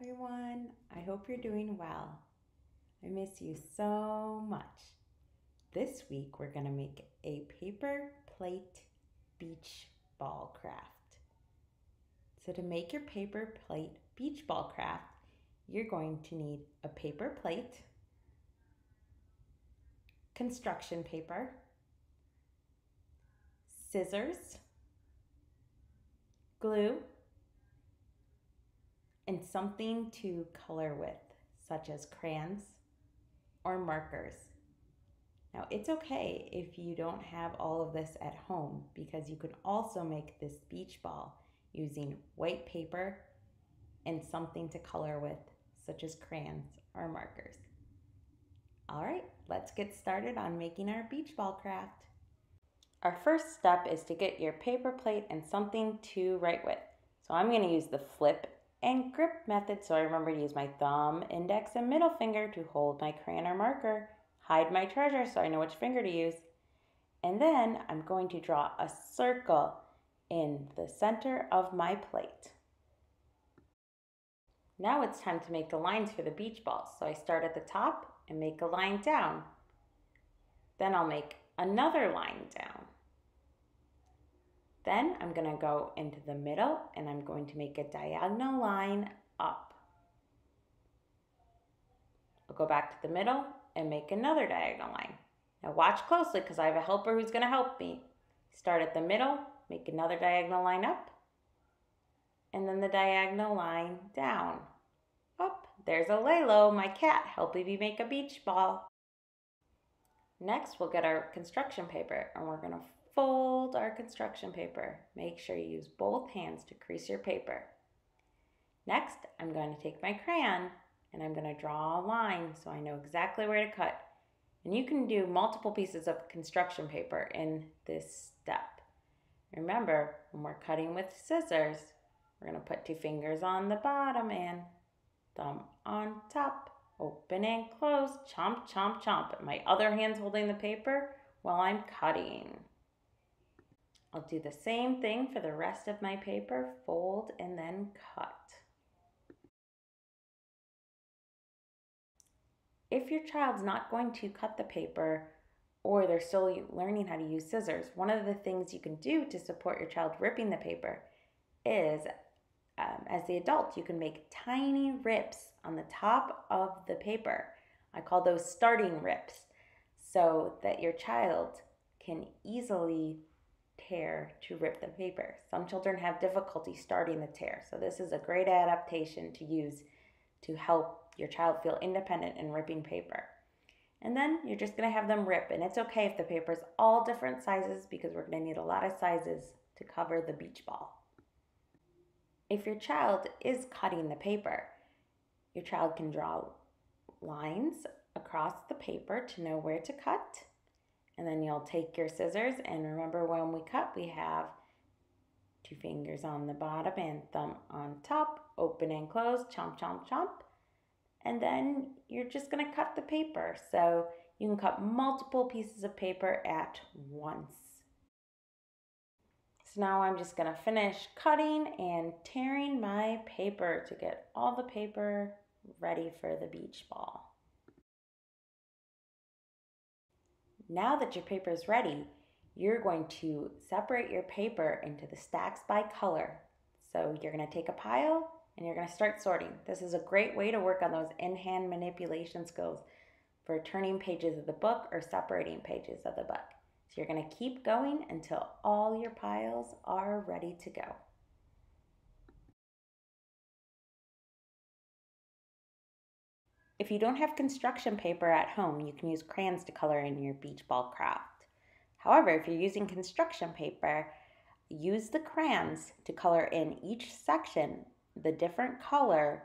everyone. I hope you're doing well. I miss you so much. This week we're going to make a paper plate beach ball craft. So to make your paper plate beach ball craft, you're going to need a paper plate, construction paper, scissors, glue, and something to color with, such as crayons or markers. Now, it's okay if you don't have all of this at home because you can also make this beach ball using white paper and something to color with, such as crayons or markers. All right, let's get started on making our beach ball craft. Our first step is to get your paper plate and something to write with. So I'm going to use the flip and grip method, so I remember to use my thumb, index, and middle finger to hold my crayon or marker, hide my treasure so I know which finger to use, and then I'm going to draw a circle in the center of my plate. Now it's time to make the lines for the beach balls. So I start at the top and make a line down. Then I'll make another line down. Then I'm going to go into the middle and I'm going to make a diagonal line up. I'll go back to the middle and make another diagonal line. Now watch closely because I have a helper who's going to help me. Start at the middle, make another diagonal line up, and then the diagonal line down. Up, there's a Lalo, my cat, helping me make a beach ball. Next, we'll get our construction paper and we're going to fold our construction paper. Make sure you use both hands to crease your paper. Next, I'm going to take my crayon and I'm going to draw a line so I know exactly where to cut. And you can do multiple pieces of construction paper in this step. Remember, when we're cutting with scissors, we're going to put 2 fingers on the bottom and thumb on top. Open and close, chomp, chomp, chomp. My other hand's holding the paper while I'm cutting. I'll do the same thing for the rest of my paper, fold and then cut. If your child's not going to cut the paper or they're still learning how to use scissors, one of the things you can do to support your child ripping the paper is, as the adult, you can make tiny rips on the top of the paper. I call those starting rips, so that your child can easily tear to rip the paper. Some children have difficulty starting the tear, so this is a great adaptation to use to help your child feel independent in ripping paper. And then you're just going to have them rip, and it's okay if the paper is all different sizes because we're going to need a lot of sizes to cover the beach ball. If your child is cutting the paper, your child can draw lines across the paper to know where to cut. And then you'll take your scissors, and remember when we cut, we have 2 fingers on the bottom and thumb on top, open and close, chomp, chomp, chomp. And then you're just going to cut the paper. So you can cut multiple pieces of paper at once. So now I'm just going to finish cutting and tearing my paper to get all the paper ready for the beach ball. Now that your paper is ready, you're going to separate your paper into the stacks by color. So you're going to take a pile and you're going to start sorting. This is a great way to work on those in-hand manipulation skills for turning pages of the book or separating pages of the book. So you're going to keep going until all your piles are ready to go. If you don't have construction paper at home, you can use crayons to color in your beach ball craft. However, if you're using construction paper, use the crayons to color in each section the different color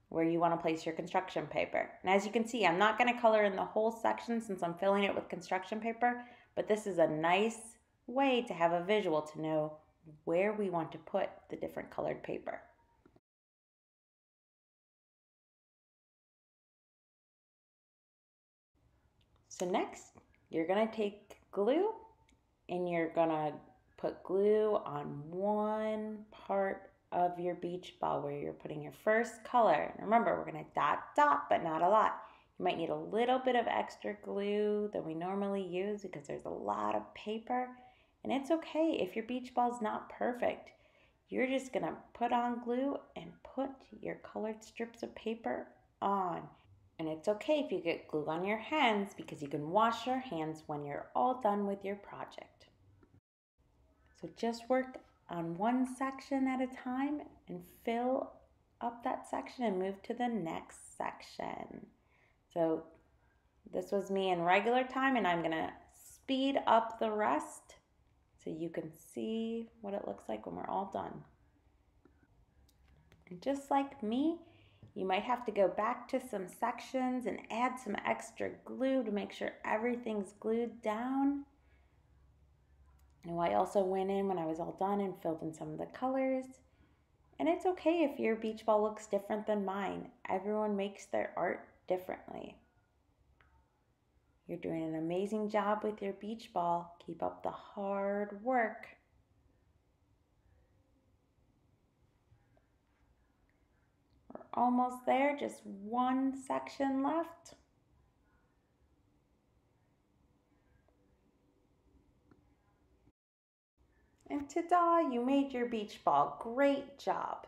where you want to place your construction paper. And as you can see, I'm not going to color in the whole section since I'm filling it with construction paper, but this is a nice way to have a visual to know where we want to put the different colored paper. So next, you're going to take glue and you're going to put glue on one part of your beach ball where you're putting your first color. And remember, we're going to dot, but not a lot. You might need a little bit of extra glue than we normally use because there's a lot of paper. And it's okay if your beach ball is not perfect. You're just going to put on glue and put your colored strips of paper on. And it's okay if you get glue on your hands because you can wash your hands when you're all done with your project. So just work on one section at a time and fill up that section and move to the next section. So this was me in regular time, and I'm gonna speed up the rest so you can see what it looks like when we're all done. And just like me, you might have to go back to some sections and add some extra glue to make sure everything's glued down. And I also went in when I was all done and filled in some of the colors. And it's okay if your beach ball looks different than mine. Everyone makes their art differently. You're doing an amazing job with your beach ball. Keep up the hard work. We're almost there, just one section left. And ta-da, you made your beach ball. Great job.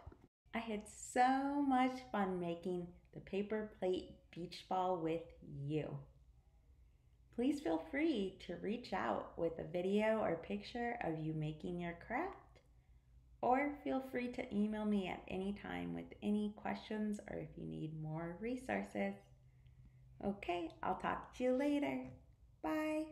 I had so much fun making the paper plate beach ball with you. Please feel free to reach out with a video or picture of you making your craft, or feel free to email me at any time with any questions or if you need more resources. Okay, I'll talk to you later. Bye.